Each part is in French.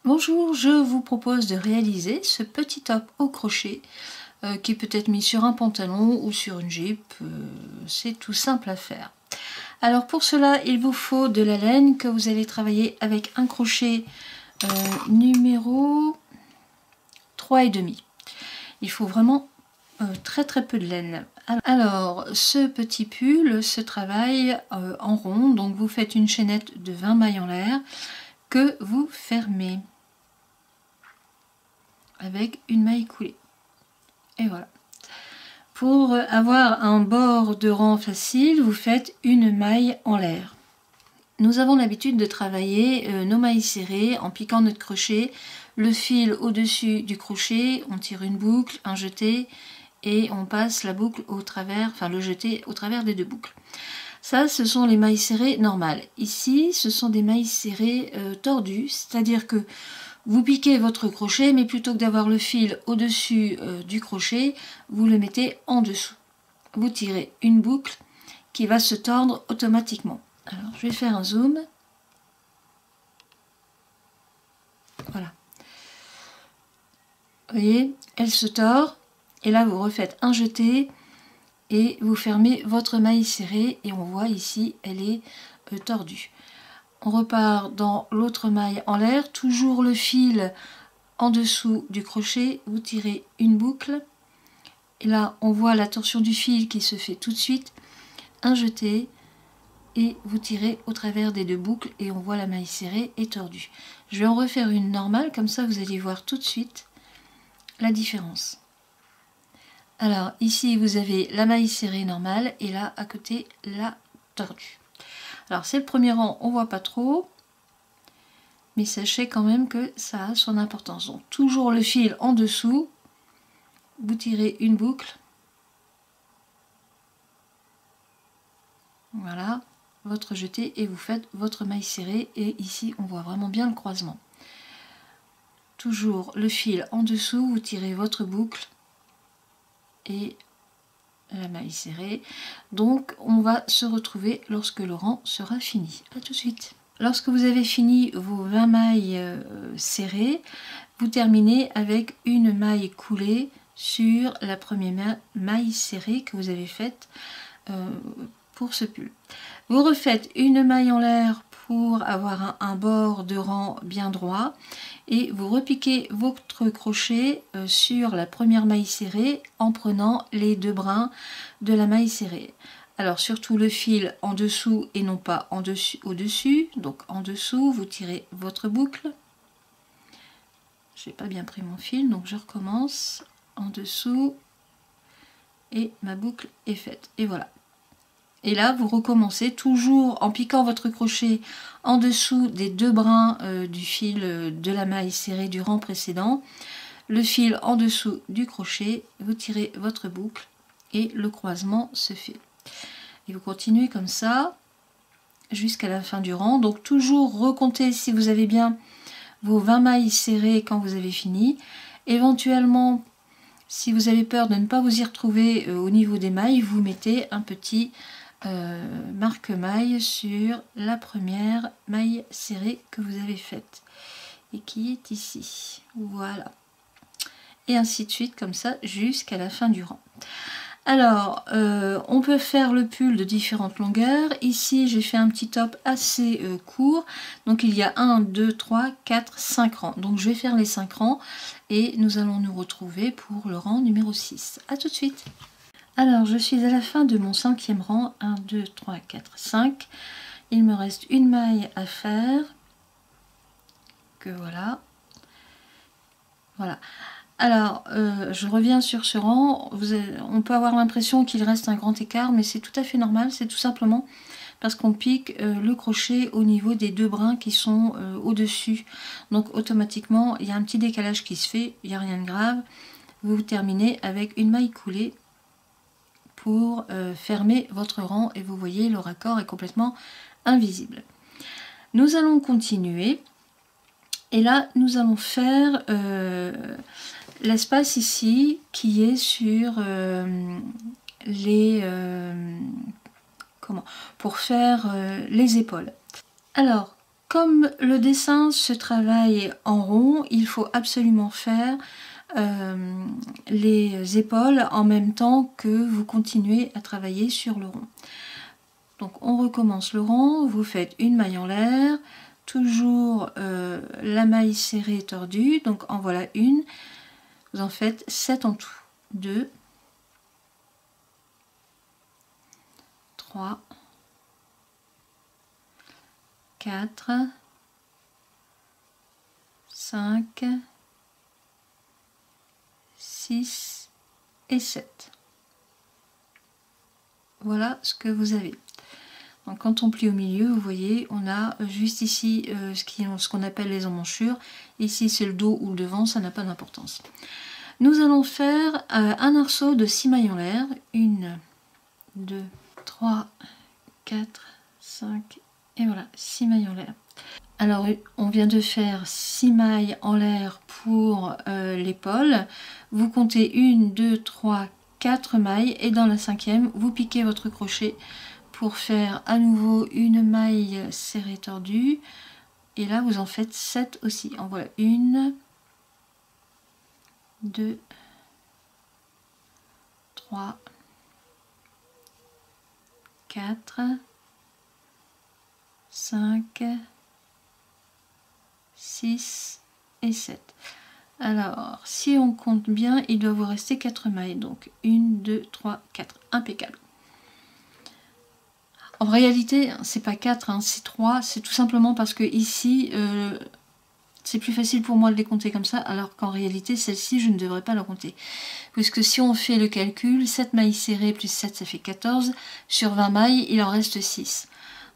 Bonjour, je vous propose de réaliser ce petit top au crochet qui peut être mis sur un pantalon ou sur une jupe, c'est tout simple à faire. Alors pour cela, il vous faut de la laine que vous allez travailler avec un crochet numéro 3,5. Il faut vraiment très peu de laine. Alors ce petit pull se travaille en rond, donc vous faites une chaînette de 20 mailles en l'air que vous fermez avec une maille coulée. Et voilà. Pour avoir un bord de rang facile, vous faites une maille en l'air. Nous avons l'habitude de travailler nos mailles serrées en piquant notre crochet, le fil au-dessus du crochet, on tire une boucle, un jeté et on passe la boucle au travers, enfin le jeté au travers des deux boucles. Ça, ce sont les mailles serrées normales. Ici, ce sont des mailles serrées tordues, c'est-à-dire que vous piquez votre crochet, mais plutôt que d'avoir le fil au-dessus du crochet, vous le mettez en dessous. Vous tirez une boucle qui va se tordre automatiquement. Alors, je vais faire un zoom. Voilà. Vous voyez, elle se tord. Et là, vous refaites un jeté et vous fermez votre maille serrée. Et on voit ici, elle est tordue. On repart dans l'autre maille en l'air, toujours le fil en dessous du crochet, vous tirez une boucle, et là on voit la torsion du fil qui se fait tout de suite, un jeté, et vous tirez au travers des deux boucles, et on voit la maille serrée et tordue. Je vais en refaire une normale, comme ça vous allez voir tout de suite la différence. Alors ici vous avez la maille serrée normale, et là à côté la tordue. Alors c'est le premier rang, on voit pas trop, mais sachez quand même que ça a son importance. Donc toujours le fil en dessous, vous tirez une boucle, voilà, votre jeté, et vous faites votre maille serrée, et ici on voit vraiment bien le croisement. Toujours le fil en dessous, vous tirez votre boucle et la maille serrée. Donc on va se retrouver lorsque le rang sera fini. A tout de suite. Lorsque vous avez fini vos 20 mailles serrées, vous terminez avec une maille coulée sur la première maille serrée que vous avez faite pour ce pull. Vous refaites une maille en l'air pour avoir un bord de rang bien droit, et vous repiquez votre crochet sur la première maille serrée en prenant les deux brins de la maille serrée. Alors surtout le fil en dessous et non pas en dessus, au-dessus. Donc en dessous, vous tirez votre boucle. J'ai pas bien pris mon fil, donc je recommence en dessous et ma boucle est faite. Et voilà. Et là, vous recommencez toujours en piquant votre crochet en dessous des deux brins du fil de la maille serrée du rang précédent. Le fil en dessous du crochet, vous tirez votre boucle et le croisement se fait. Et vous continuez comme ça jusqu'à la fin du rang. Donc toujours recomptez si vous avez bien vos 20 mailles serrées quand vous avez fini. Éventuellement, si vous avez peur de ne pas vous y retrouver au niveau des mailles, vous mettez un petit marque-maille sur la première maille serrée que vous avez faite et qui est ici. Voilà. Et ainsi de suite, comme ça, jusqu'à la fin du rang. Alors, on peut faire le pull de différentes longueurs. Ici, j'ai fait un petit top assez court. Donc, il y a 1, 2, 3, 4, 5 rangs. Donc, je vais faire les 5 rangs et nous allons nous retrouver pour le rang numéro 6. A tout de suite. Alors, je suis à la fin de mon 5e rang. 1, 2, 3, 4, 5. Il me reste une maille à faire. Que voilà. Voilà. Alors, je reviens sur ce rang. On peut avoir l'impression qu'il reste un grand écart, mais c'est tout à fait normal. C'est tout simplement parce qu'on pique le crochet au niveau des deux brins qui sont au-dessus. Donc, automatiquement, il y a un petit décalage qui se fait. Il n'y a rien de grave. Vous terminez avec une maille coulée pour fermer votre rang. Et vous voyez, le raccord est complètement invisible. Nous allons continuer. Et là, nous allons faire l'espace ici qui est sur pour faire les épaules. Alors, comme le dessin se travaille en rond, il faut absolument faire les épaules en même temps que vous continuez à travailler sur le rond. Donc on recommence le rond, vous faites une maille en l'air, toujours la maille serrée tordue, donc en voilà une, vous en faites 7 en tout. 2, 3, 4, 5, 6 et 7. Voilà ce que vous avez. Donc quand on plie au milieu, vous voyez, on a juste ici ce qu'on appelle les emmanchures. Ici c'est le dos ou le devant, ça n'a pas d'importance. Nous allons faire un arceau de 6 mailles en l'air. 1, 2, 3, 4, 5 et voilà, 6 mailles en l'air. Alors on vient de faire 6 mailles en l'air pour l'épaule. Vous comptez 1, 2, 3, 4 mailles et dans la 5e, vous piquez votre crochet pour faire à nouveau une maille serrée tordue. Et là vous en faites 7 aussi. En voilà 1, 2, 3, 4, 5, 6 et 7. Alors, si on compte bien, il doit vous rester 4 mailles. Donc 1, 2, 3, 4. Impeccable. En réalité, c'est pas 4, hein, c'est 3. C'est tout simplement parce que ici, c'est plus facile pour moi de les compter comme ça, alors qu'en réalité, celle-ci, je ne devrais pas la compter. Puisque si on fait le calcul, 7 mailles serrées plus 7, ça fait 14. Sur 20 mailles, il en reste 6.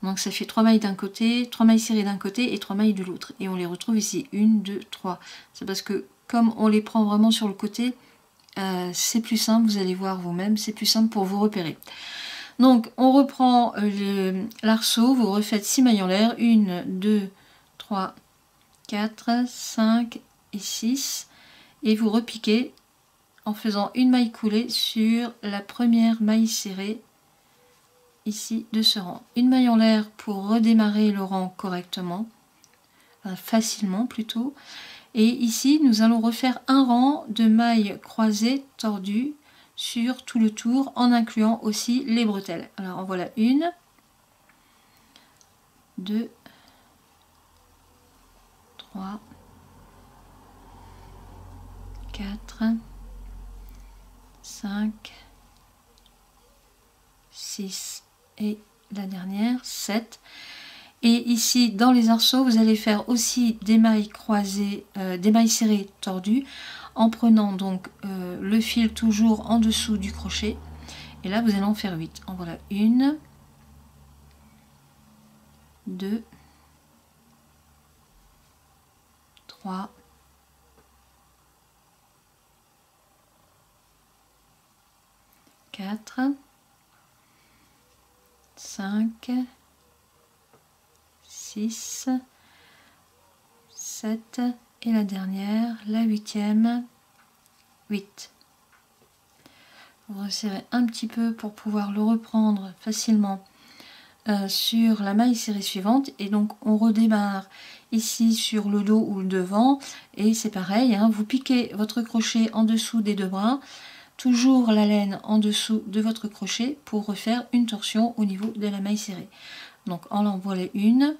Donc ça fait 3 mailles d'un côté, 3 mailles serrées d'un côté et 3 mailles de l'autre. Et on les retrouve ici, 1, 2, 3. C'est parce que comme on les prend vraiment sur le côté, c'est plus simple, vous allez voir vous-même, c'est plus simple pour vous repérer. Donc on reprend l'arceau, vous refaites 6 mailles en l'air, 1, 2, 3, 4, 5 et 6. Et vous repiquez en faisant une maille coulée sur la première maille serrée ici de ce rang. Une maille en l'air pour redémarrer le rang correctement, facilement plutôt. Et ici nous allons refaire un rang de mailles croisées tordues sur tout le tour en incluant aussi les bretelles. Alors en voilà 1, 2, 3, 4, 5, 6 et la dernière 7. Et ici dans les arceaux vous allez faire aussi des mailles croisées, des mailles serrées tordues en prenant donc le fil toujours en dessous du crochet. Et là vous allez en faire 8. En voilà 1, 2, 3, 4, 5, 6, 7 et la dernière, la 8e, 8. Vous resserrez un petit peu pour pouvoir le reprendre facilement sur la maille serrée suivante et donc on redémarre ici sur le dos ou le devant et c'est pareil, hein, vous piquez votre crochet en dessous des deux bras, toujours la laine en dessous de votre crochet pour refaire une torsion au niveau de la maille serrée. Donc en l'envoler 1,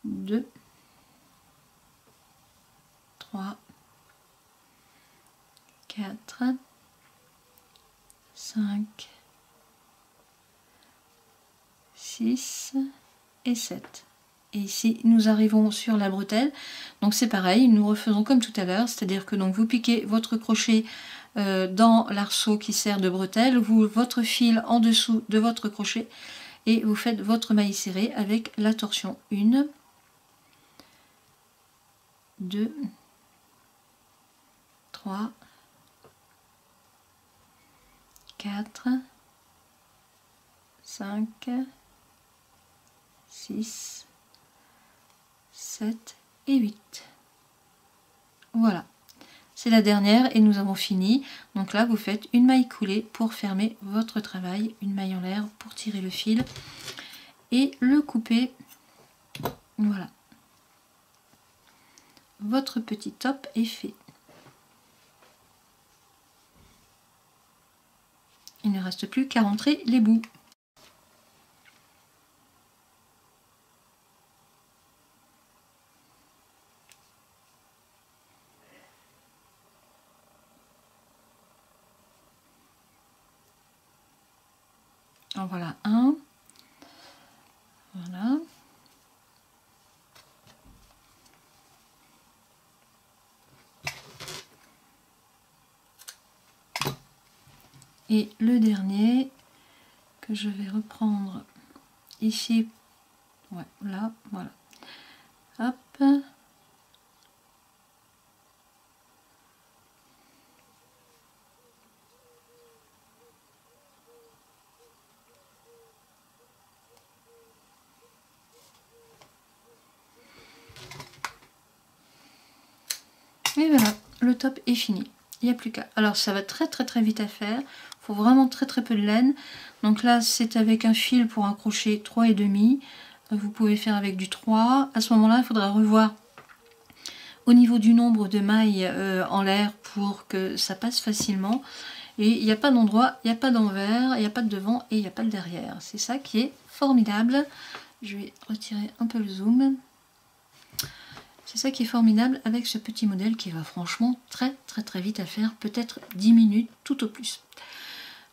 2, 3, 4, 5, 6 et 7. Et ici nous arrivons sur la bretelle, donc c'est pareil, nous refaisons comme tout à l'heure, c'est-à-dire que donc vous piquez votre crochet dans l'arceau qui sert de bretelle, votre fil en dessous de votre crochet et vous faites votre maille serrée avec la torsion 1, 2, 3, 4, 5, 6, 7 et 8. Voilà, c'est la dernière et nous avons fini. Donc là vous faites une maille coulée pour fermer votre travail, une maille en l'air pour tirer le fil et le couper Voilà. Votre petit top est fait. Il ne reste plus qu'à rentrer les bouts. En voilà un. Voilà. Et le dernier que je vais reprendre ici, ouais, là, voilà. Hop. Et voilà, le top est fini. Il n'y a plus qu'à. Alors ça va très vite à faire. Il faut vraiment très peu de laine. Donc là c'est avec un fil pour un crochet 3,5. Vous pouvez faire avec du 3. À ce moment-là, il faudra revoir au niveau du nombre de mailles en l'air pour que ça passe facilement. Et il n'y a pas d'endroit, il n'y a pas d'envers, il n'y a pas de devant et il n'y a pas de derrière. C'est ça qui est formidable. Je vais retirer un peu le zoom. C'est ça qui est formidable avec ce petit modèle qui va franchement très vite à faire, peut-être 10 minutes tout au plus.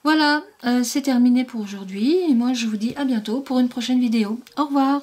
Voilà, c'est terminé pour aujourd'hui et moi je vous dis à bientôt pour une prochaine vidéo. Au revoir!